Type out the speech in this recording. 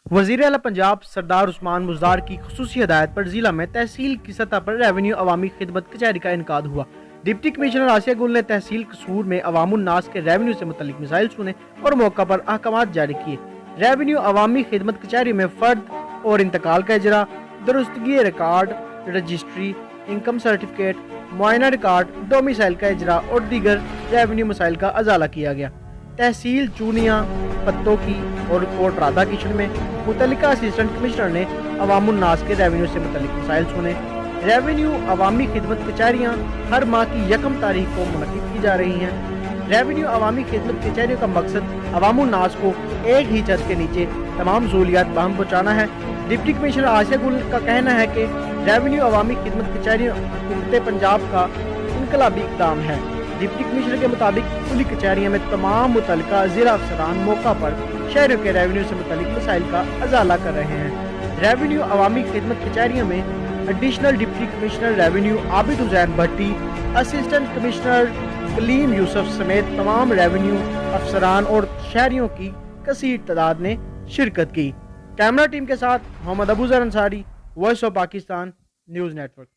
وزیر اعلیٰ پنجاب سردار عثمان مزدار کی خصوصی ہدایت پر ضلع میں تحصیل کی سطح پر ریونیو عوامی خدمت کچہری کا انعقاد ہوا۔ ڈپٹی کمشنر آسیہ گل نے تحصیل قصور میں عوام الناس کے ریونیو سے متعلق مسائل سنے اور موقع پر احکامات جاری کیے۔ ریونیو عوامی خدمت کچہری میں فرد اور انتقال کا اجرا، درستگی ریکارڈ، رجسٹری، انکم سرٹیفکیٹ، معائنہ ریکارڈ، ڈومیسائل کا اجرا اور دیگر ریونیو مسائل کا ازالہ کیا گیا۔ تحصیل چونیاں پتوں کی اور کوٹ رادھا کشن میں متعلقہ اسسٹنٹ کمشنر نے عوام الناس کے ریونیو سے متعلق مسائل سنے۔ ریونیو عوامی خدمت کچہریاں ہر ماہ کی 1 تاریخ کو منعقد کی جا رہی ہیں۔ ریونیو عوامی خدمت کچہریوں کا مقصد عوام الناس کو ایک ہی چھت کے نیچے تمام سہولیات باہم پہنچانا ہے۔ ڈپٹی کمشنر آسیہ گل کا کہنا ہے کہ ریونیو عوامی خدمت کچہریوں حکومت پنجاب کا انقلابی اقدام ہے۔ ڈپٹی کمشنر کے مطابق کھلی کچہریوں میں تمام متعلقہ ضلع افسران موقع پر شہریوں کے ریونیو سے متعلق مسائل کا ازالہ کر رہے ہیں۔ ریونیو عوامی خدمت کچہریوں میں ایڈیشنل ڈپٹی کمشنر ریونیو عابد حسین بھٹی، اسسٹنٹ کمشنر کلیم یوسف سمیت تمام ریونیو افسران اور شہریوں کی کثیر تعداد نے شرکت کی۔ کیمرہ ٹیم کے ساتھ Muhammad Abuzar Ansari, voice of Pakistan news net work.